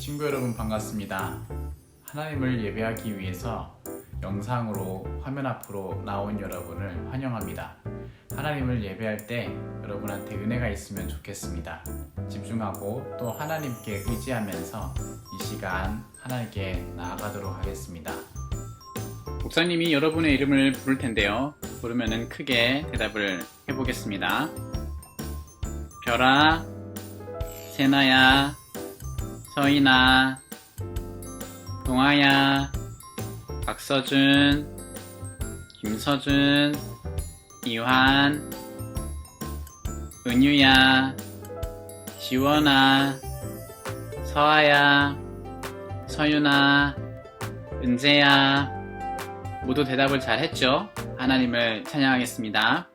친구 여러분 반갑습니다. 하나님을 예배하기 위해서 영상으로 화면 앞으로 나온 여러분을 환영합니다. 하나님을 예배할 때 여러분한테 은혜가 있으면 좋겠습니다. 집중하고 또 하나님께 의지하면서 이 시간 하나님께 나아가도록 하겠습니다. 목사님이 여러분의 이름을 부를 텐데요. 부르면은 크게 대답을 해보겠습니다. 별아, 세나야, 서인아, 동아야, 박서준, 김서준, 이환, 은유야, 지원아, 서아야, 서윤아, 은재야, 모두 대답을 잘 했죠? 하나님을 찬양하겠습니다.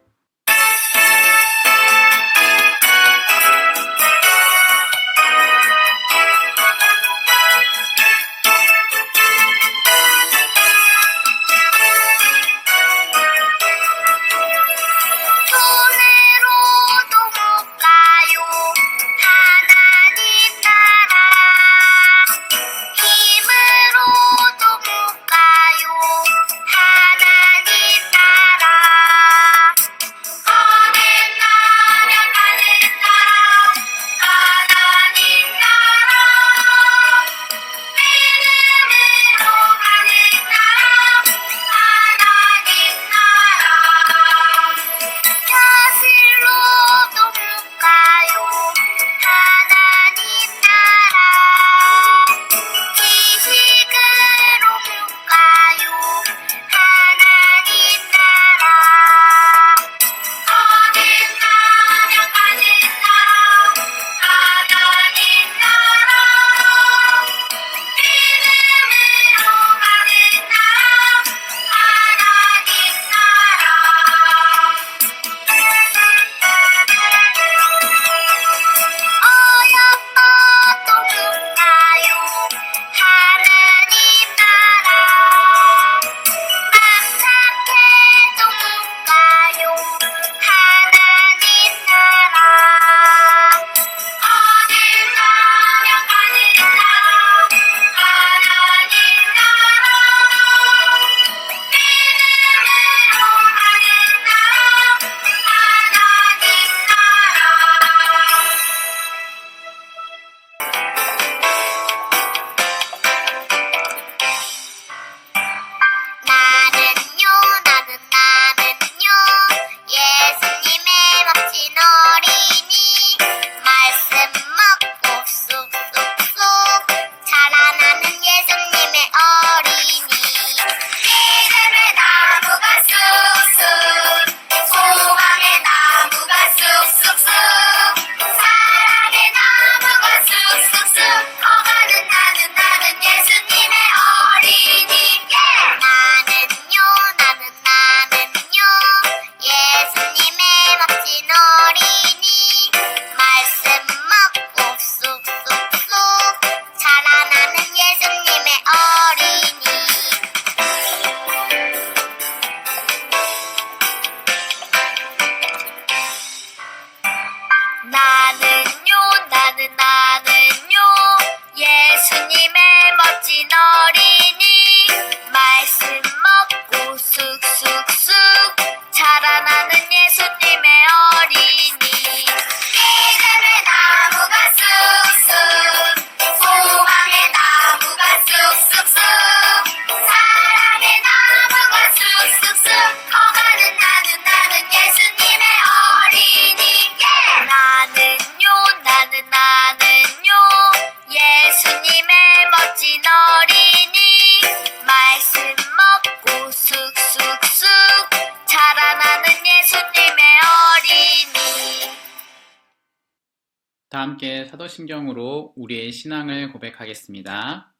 다 함께 사도신경으로 우리의 신앙을 고백하겠습니다.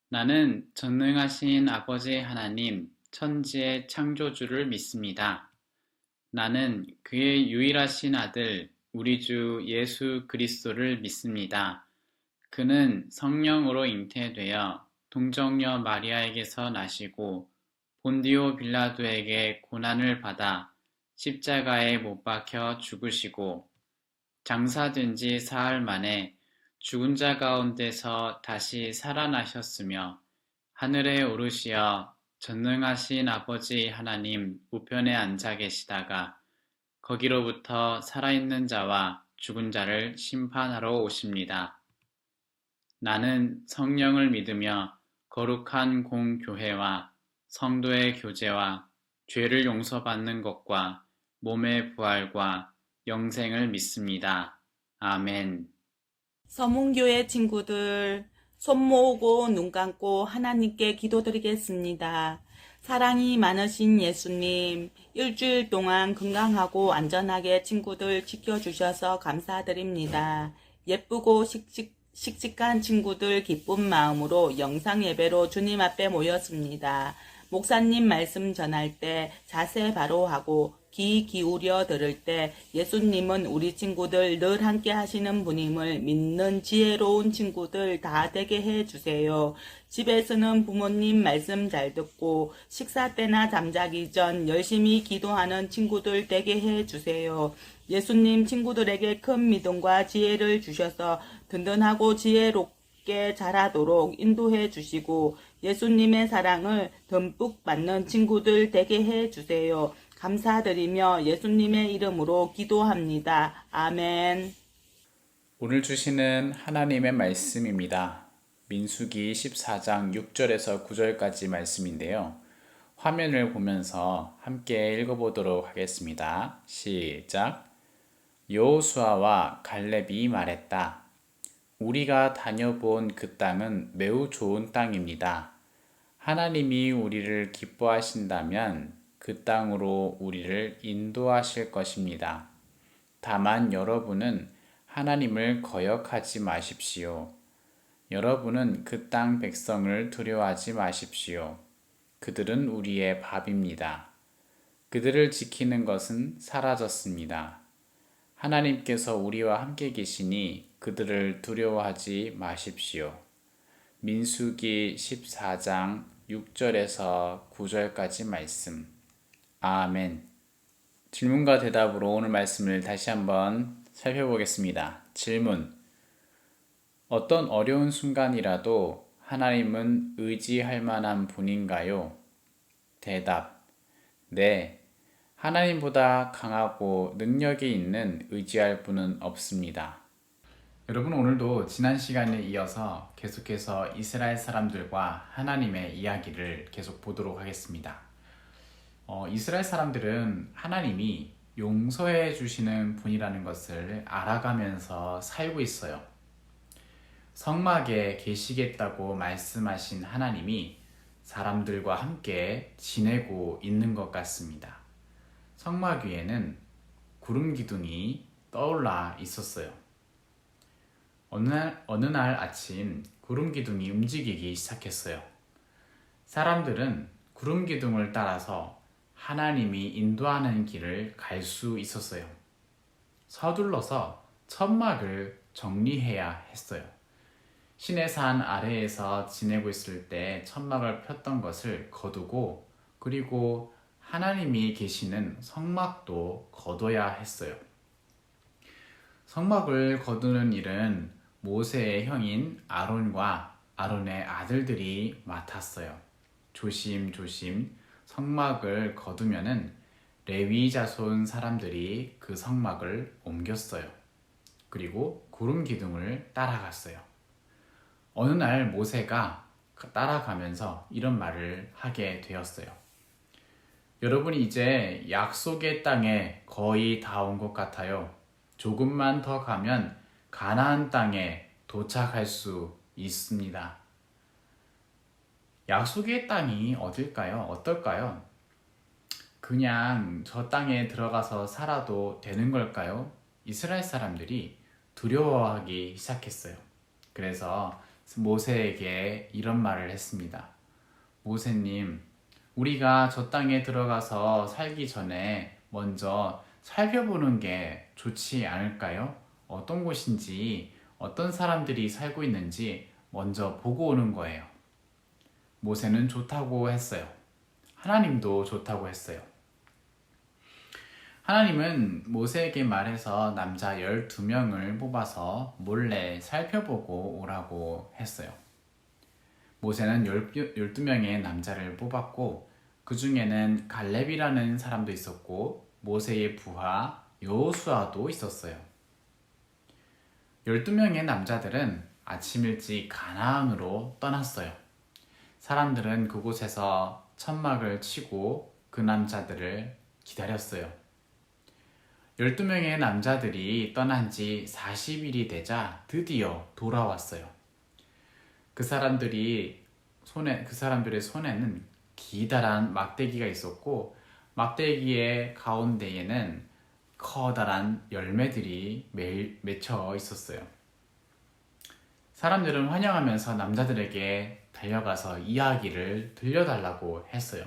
나는 전능하신 아버지 하나님, 천지의 창조주를 믿습니다. 나는 그의 유일하신 아들, 우리 주 예수 그리스도를 믿습니다. 그는 성령으로 잉태되어 동정녀 마리아에게서 나시고 본디오 빌라도에게 고난을 받아 십자가에 못 박혀 죽으시고 장사된 지 사흘 만에 죽은 자 가운데서 다시 살아나셨으며 하늘에 오르시어 전능하신 아버지 하나님 우편에 앉아 계시다가 거기로부터 살아있는 자와 죽은 자를 심판하러 오십니다. 나는 성령을 믿으며 거룩한 공교회와 성도의 교제와 죄를 용서받는 것과 몸의 부활과 영생을 믿습니다. 아멘. 서문교회 친구들, 손 모으고 눈 감고 하나님께 기도드리겠습니다. 사랑이 많으신 예수님, 일주일 동안 건강하고 안전하게 친구들 지켜주셔서 감사드립니다. 예쁘고 씩씩한 친구들 기쁜 마음으로 영상 예배로 주님 앞에 모였습니다. 목사님 말씀 전할 때 자세 바로 하고 귀 기울여 들을 때 예수님은 우리 친구들 늘 함께 하시는 분임을 믿는 지혜로운 친구들 다 되게 해주세요. 집에서는 부모님 말씀 잘 듣고 식사 때나 잠자기 전 열심히 기도하는 친구들 되게 해주세요. 예수님 친구들에게 큰 믿음과 지혜를 주셔서 든든하고 지혜롭게 자라도록 인도해 주시고 예수님의 사랑을 듬뿍 받는 친구들 되게 해주세요. 감사드리며 예수님의 이름으로 기도합니다. 아멘. 오늘 주시는 하나님의 말씀입니다. 민수기 14장 6절에서 9절까지 말씀인데요. 화면을 보면서 함께 읽어보도록 하겠습니다. 시작. 여호수아와 갈렙이 말했다. 우리가 다녀본 그 땅은 매우 좋은 땅입니다. 하나님이 우리를 기뻐하신다면 그 땅으로 우리를 인도하실 것입니다. 다만 여러분은 하나님을 거역하지 마십시오. 여러분은 그 땅 백성을 두려워하지 마십시오. 그들은 우리의 밥입니다. 그들을 지키는 것은 사라졌습니다. 하나님께서 우리와 함께 계시니 그들을 두려워하지 마십시오. 민수기 14장 6절에서 9절까지 말씀. 아멘. 질문과 대답으로 오늘 말씀을 다시 한번 살펴보겠습니다. 질문. 어떤 어려운 순간이라도 하나님은 의지할 만한 분인가요? 대답. 네. 하나님보다 강하고 능력이 있는 의지할 분은 없습니다. 여러분, 오늘도 지난 시간에 이어서 계속해서 이스라엘 사람들과 하나님의 이야기를 계속 보도록 하겠습니다. 이스라엘 사람들은 하나님이 용서해 주시는 분이라는 것을 알아가면서 살고 있어요. 성막에 계시겠다고 말씀하신 하나님이 사람들과 함께 지내고 있는 것 같습니다. 성막 위에는 구름 기둥이 떠올라 있었어요. 어느 날 아침 구름 기둥이 움직이기 시작했어요. 사람들은 구름 기둥을 따라서 하나님이 인도하는 길을 갈 수 있었어요. 서둘러서 천막을 정리해야 했어요. 시내산 아래에서 지내고 있을 때 천막을 폈던 것을 거두고 그리고 하나님이 계시는 성막도 거둬야 했어요. 성막을 거두는 일은 모세의 형인 아론과 아론의 아들들이 맡았어요. 조심조심 성막을 거두면은 레위 자손 사람들이 그 성막을 옮겼어요. 그리고 구름 기둥을 따라갔어요. 어느 날 모세가 따라가면서 이런 말을 하게 되었어요. 여러분이 이제 약속의 땅에 거의 다 온 것 같아요. 조금만 더 가면 가나안 땅에 도착할 수 있습니다. 약속의 땅이 어딜까요? 어떨까요? 그냥 저 땅에 들어가서 살아도 되는 걸까요? 이스라엘 사람들이 두려워하기 시작했어요. 그래서 모세에게 이런 말을 했습니다. 모세님, 우리가 저 땅에 들어가서 살기 전에 먼저 살펴보는 게 좋지 않을까요? 어떤 곳인지, 어떤 사람들이 살고 있는지 먼저 보고 오는 거예요. 모세는 좋다고 했어요. 하나님도 좋다고 했어요. 하나님은 모세에게 말해서 남자 12명을 뽑아서 몰래 살펴보고 오라고 했어요. 모세는 12명의 남자를 뽑았고 그 중에는 갈렙이라는 사람도 있었고 모세의 부하 여호수아도 있었어요. 12명의 남자들은 아침 일찍 가나안으로 떠났어요. 사람들은 그곳에서 천막을 치고 그 남자들을 기다렸어요. 12명의 남자들이 떠난 지 40일이 되자 드디어 돌아왔어요. 그 사람들의 손에는 기다란 막대기가 있었고 막대기의 가운데에는 커다란 열매들이 맺혀 있었어요. 사람들은 환영하면서 남자들에게 달려가서 이야기를 들려달라고 했어요.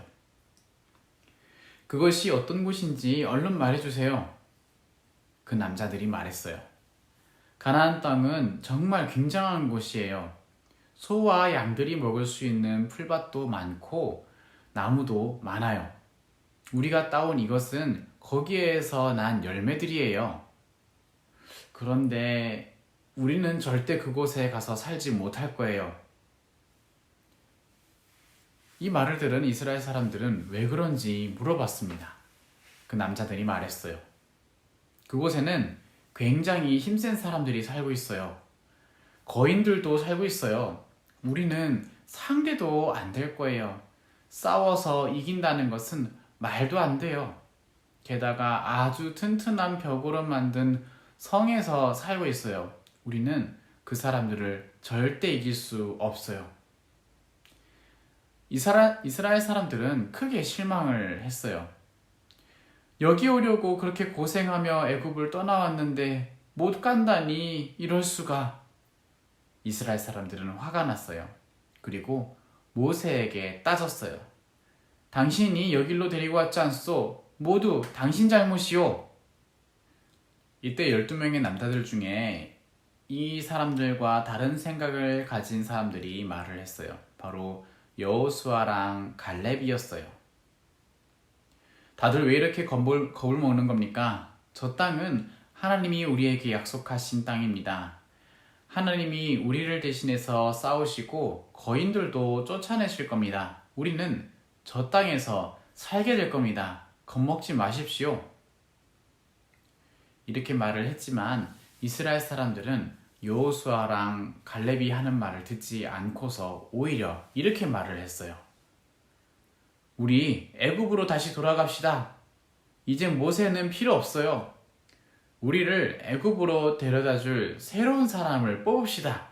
그것이 어떤 곳인지 얼른 말해주세요. 그 남자들이 말했어요. 가나안 땅은 정말 굉장한 곳이에요. 소와 양들이 먹을 수 있는 풀밭도 많고 나무도 많아요. 우리가 따온 이것은 거기에서 난 열매들이에요. 그런데 우리는 절대 그곳에 가서 살지 못할 거예요. 이 말을 들은 이스라엘 사람들은 왜 그런지 물어봤습니다. 그 남자들이 말했어요. 그곳에는 굉장히 힘센 사람들이 살고 있어요. 거인들도 살고 있어요. 우리는 상대도 안 될 거예요. 싸워서 이긴다는 것은 말도 안 돼요. 게다가 아주 튼튼한 벽으로 만든 성에서 살고 있어요. 우리는 그 사람들을 절대 이길 수 없어요. 이스라엘 사람들은 크게 실망을 했어요. 여기 오려고 그렇게 고생하며 애굽을 떠나왔는데 못 간다니 이럴 수가. 이스라엘 사람들은 화가 났어요. 그리고 모세에게 따졌어요. 당신이 여길로 데리고 왔지 않소? 모두 당신 잘못이요. 이때 12명의 남자들 중에 이 사람들과 다른 생각을 가진 사람들이 말을 했어요. 바로 여호수아랑 갈렙이었어요. 다들 왜 이렇게 겁을 먹는 겁니까? 저 땅은 하나님이 우리에게 약속하신 땅입니다. 하나님이 우리를 대신해서 싸우시고 거인들도 쫓아내실 겁니다. 우리는 저 땅에서 살게 될 겁니다. 겁먹지 마십시오. 이렇게 말을 했지만 이스라엘 사람들은 여호수아랑 갈렙이 하는 말을 듣지 않고서 오히려 이렇게 말을 했어요. 우리 애굽으로 다시 돌아갑시다. 이제 모세는 필요 없어요. 우리를 애굽으로 데려다줄 새로운 사람을 뽑읍시다.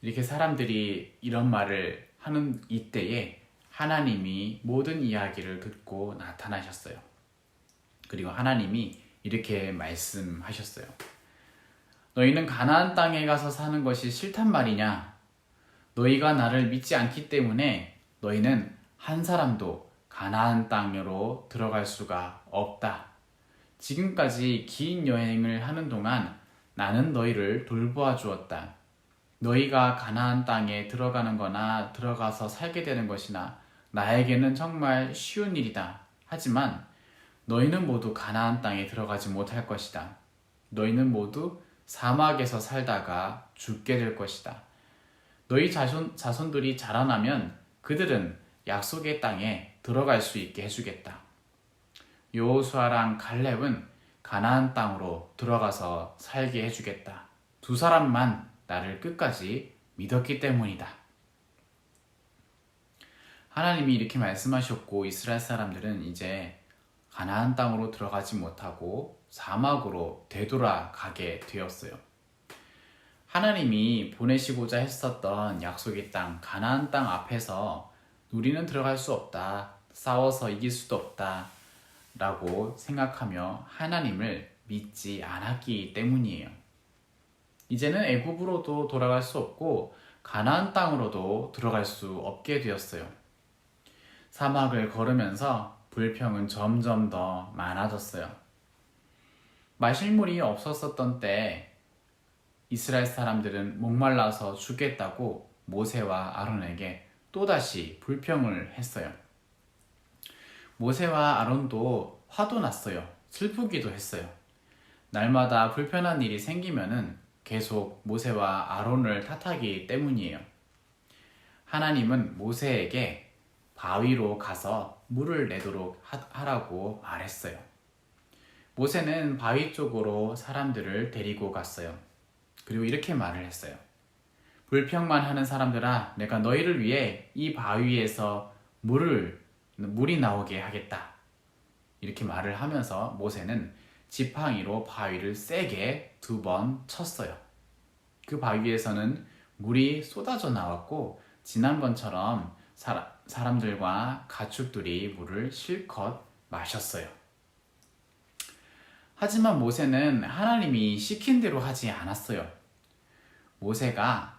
이렇게 사람들이 이런 말을 하는 이때에 하나님이 모든 이야기를 듣고 나타나셨어요. 그리고 하나님이 이렇게 말씀하셨어요. 너희는 가나안 땅에 가서 사는 것이 싫단 말이냐? 너희가 나를 믿지 않기 때문에 너희는 한 사람도 가나안 땅으로 들어갈 수가 없다. 지금까지 긴 여행을 하는 동안 나는 너희를 돌보아 주었다. 너희가 가나안 땅에 들어가는 거나 들어가서 살게 되는 것이나 나에게는 정말 쉬운 일이다. 하지만 너희는 모두 가나안 땅에 들어가지 못할 것이다. 너희는 모두 사막에서 살다가 죽게 될 것이다. 너희 자손들이 자라나면 그들은 약속의 땅에 들어갈 수 있게 해주겠다. 여호수아랑 갈렙은 가나안 땅으로 들어가서 살게 해주겠다. 두 사람만 나를 끝까지 믿었기 때문이다. 하나님이 이렇게 말씀하셨고 이스라엘 사람들은 이제 가나안 땅으로 들어가지 못하고 사막으로 되돌아가게 되었어요. 하나님이 보내시고자 했었던 약속의 땅, 가나안 땅 앞에서 우리는 들어갈 수 없다. 싸워서 이길 수도 없다. 라고 생각하며 하나님을 믿지 않았기 때문이에요. 이제는 애굽으로도 돌아갈 수 없고 가나안 땅으로도 들어갈 수 없게 되었어요. 사막을 걸으면서 불평은 점점 더 많아졌어요. 마실 물이 없었었던 때 이스라엘 사람들은 목말라서 죽겠다고 모세와 아론에게 또다시 불평을 했어요. 모세와 아론도 화도 났어요. 슬프기도 했어요. 날마다 불편한 일이 생기면은 계속 모세와 아론을 탓하기 때문이에요. 하나님은 모세에게 바위로 가서 물을 내도록 하라고 말했어요. 모세는 바위 쪽으로 사람들을 데리고 갔어요. 그리고 이렇게 말을 했어요. 불평만 하는 사람들아, 내가 너희를 위해 이 바위에서 물이 나오게 하겠다. 이렇게 말을 하면서 모세는 지팡이로 바위를 세게 2번 쳤어요. 그 바위에서는 물이 쏟아져 나왔고 지난번처럼 사람들과 가축들이 물을 실컷 마셨어요. 하지만 모세는 하나님이 시킨 대로 하지 않았어요. 모세가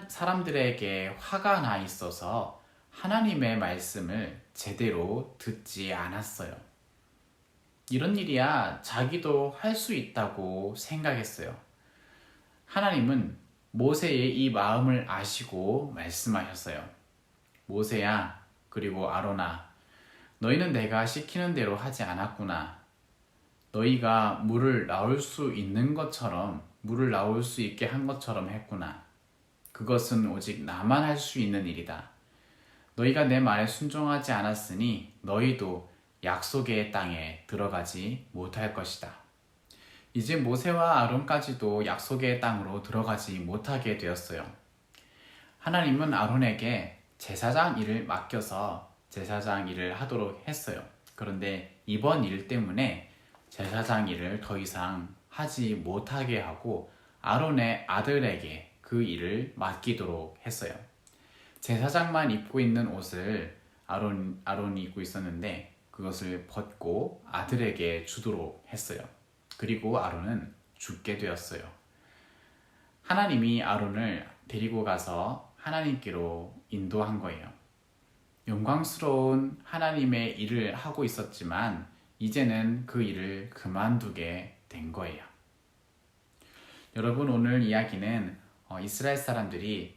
사람들에게 화가 나 있어서 하나님의 말씀을 제대로 듣지 않았어요. 이런 일이야 자기도 할 수 있다고 생각했어요. 하나님은 모세의 이 마음을 아시고 말씀하셨어요. 모세야, 그리고 아론아, 너희는 내가 시키는 대로 하지 않았구나. 너희가 물을 나올 수 있게 한 것처럼 했구나. 그것은 오직 나만 할 수 있는 일이다. 너희가 내 말에 순종하지 않았으니 너희도 약속의 땅에 들어가지 못할 것이다. 이제 모세와 아론까지도 약속의 땅으로 들어가지 못하게 되었어요. 하나님은 아론에게 제사장 일을 맡겨서 제사장 일을 하도록 했어요. 그런데 이번 일 때문에 제사장 일을 더 이상 하지 못하게 하고 아론의 아들에게 그 일을 맡기도록 했어요. 제사장만 입고 있는 옷을 아론이 입고 있었는데 그것을 벗고 아들에게 주도록 했어요. 그리고 아론은 죽게 되었어요. 하나님이 아론을 데리고 가서 하나님께로 인도한 거예요. 영광스러운 하나님의 일을 하고 있었지만 이제는 그 일을 그만두게 된 거예요. 여러분, 오늘 이야기는 이스라엘 사람들이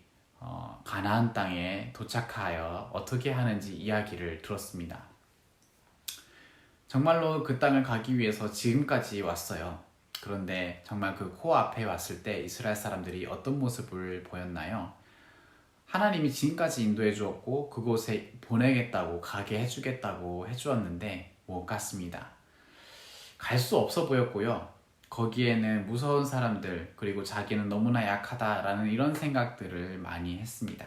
가나안 땅에 도착하여 어떻게 하는지 이야기를 들었습니다. 정말로 그 땅을 가기 위해서 지금까지 왔어요. 그런데 정말 그 코앞에 왔을 때 이스라엘 사람들이 어떤 모습을 보였나요? 하나님이 지금까지 인도해 주었고 그곳에 보내겠다고, 가게 해주겠다고 해주었는데 못 갔습니다. 갈 수 없어 보였고요. 거기에는 무서운 사람들, 그리고 자기는 너무나 약하다라는 이런 생각들을 많이 했습니다.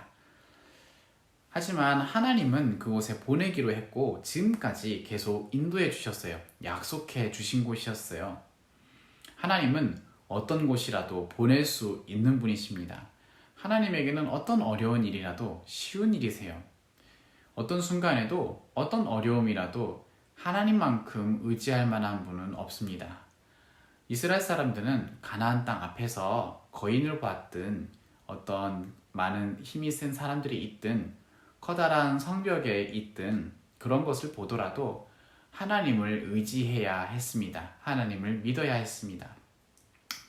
하지만 하나님은 그곳에 보내기로 했고 지금까지 계속 인도해 주셨어요. 약속해 주신 곳이었어요. 하나님은 어떤 곳이라도 보낼 수 있는 분이십니다. 하나님에게는 어떤 어려운 일이라도 쉬운 일이세요. 어떤 순간에도 어떤 어려움이라도 하나님만큼 의지할 만한 분은 없습니다. 이스라엘 사람들은 가나안 땅 앞에서 거인을 봤든 어떤 많은 힘이 센 사람들이 있든 커다란 성벽에 있든 그런 것을 보더라도 하나님을 의지해야 했습니다. 하나님을 믿어야 했습니다.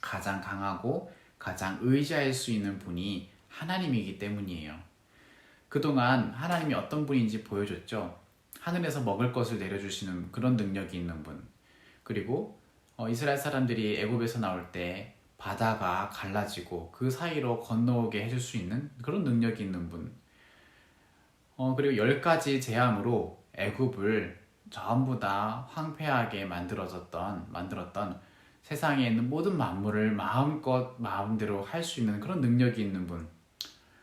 가장 강하고 가장 의지할 수 있는 분이 하나님이기 때문이에요. 그동안 하나님이 어떤 분인지 보여줬죠. 하늘에서 먹을 것을 내려주시는 그런 능력이 있는 분. 그리고 이스라엘 사람들이 애굽에서 나올 때 바다가 갈라지고 그 사이로 건너오게 해줄 수 있는 그런 능력이 있는 분. 그리고 10가지 재앙으로 애굽을 전부 다 황폐하게 만들었던 세상에 있는 모든 만물을 마음대로 할 수 있는 그런 능력이 있는 분.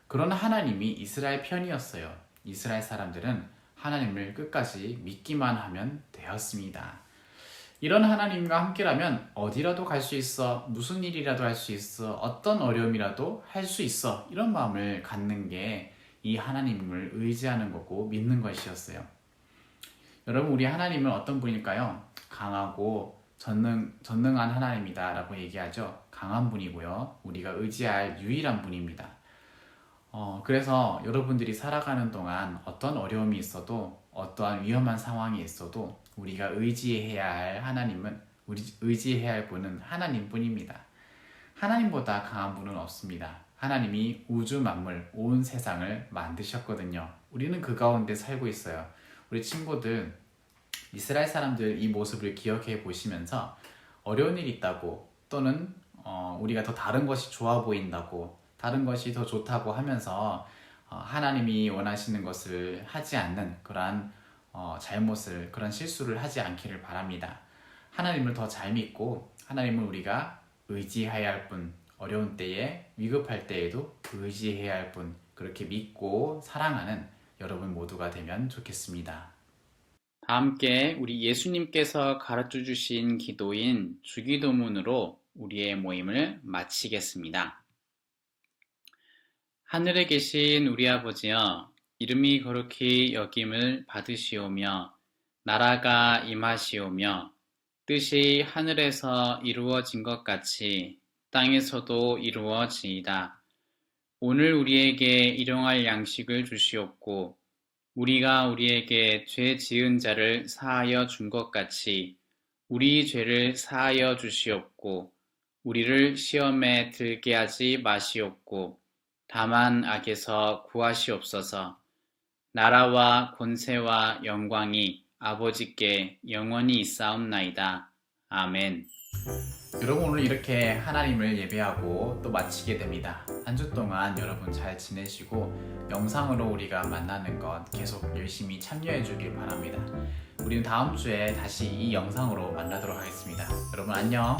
그런 하나님이 이스라엘 편이었어요. 이스라엘 사람들은 하나님을 끝까지 믿기만 하면 되었습니다. 이런 하나님과 함께라면 어디라도 갈 수 있어, 무슨 일이라도 할 수 있어, 어떤 어려움이라도 할 수 있어, 이런 마음을 갖는 게 이 하나님을 의지하는 거고 믿는 것이었어요. 여러분, 우리 하나님은 어떤 분일까요? 강하고 전능한 하나님이다 라고 얘기하죠. 강한 분이고요. 우리가 의지할 유일한 분입니다. 그래서 여러분들이 살아가는 동안 어떤 어려움이 있어도 어떠한 위험한 상황이 있어도 우리가 의지해야 할 하나님은, 의지해야 할 분은 하나님뿐입니다. 하나님보다 강한 분은 없습니다. 하나님이 우주 만물, 온 세상을 만드셨거든요. 우리는 그 가운데 살고 있어요. 우리 친구들, 이스라엘 사람들 이 모습을 기억해 보시면서 어려운 일이 있다고 또는 우리가 더 다른 것이 좋아 보인다고 다른 것이 더 좋다고 하면서 하나님이 원하시는 것을 하지 않는 그러한 잘못을 그런 실수를 하지 않기를 바랍니다. 하나님을 더 잘 믿고 하나님을 우리가 의지해야 할 뿐, 어려운 때에 위급할 때에도 의지해야 할 뿐, 그렇게 믿고 사랑하는 여러분 모두가 되면 좋겠습니다. 다 함께 우리 예수님께서 가르쳐 주신 기도인 주기도문으로 우리의 모임을 마치겠습니다. 하늘에 계신 우리 아버지여, 이름이 거룩히 여김을 받으시오며 나라가 임하시오며 뜻이 하늘에서 이루어진 것 같이 땅에서도 이루어지이다. 오늘 우리에게 일용할 양식을 주시옵고 우리가 우리에게 죄 지은 자를 사하여 준 것 같이 우리 죄를 사하여 주시옵고 우리를 시험에 들게 하지 마시옵고 다만 악에서 구하시옵소서. 나라와 권세와 영광이 아버지께 영원히 있사옵나이다. 아멘. 여러분, 오늘 이렇게 하나님을 예배하고 또 마치게 됩니다. 한 주 동안 여러분 잘 지내시고 영상으로 우리가 만나는 것 계속 열심히 참여해 주길 바랍니다. 우리는 다음 주에 다시 이 영상으로 만나도록 하겠습니다. 여러분 안녕.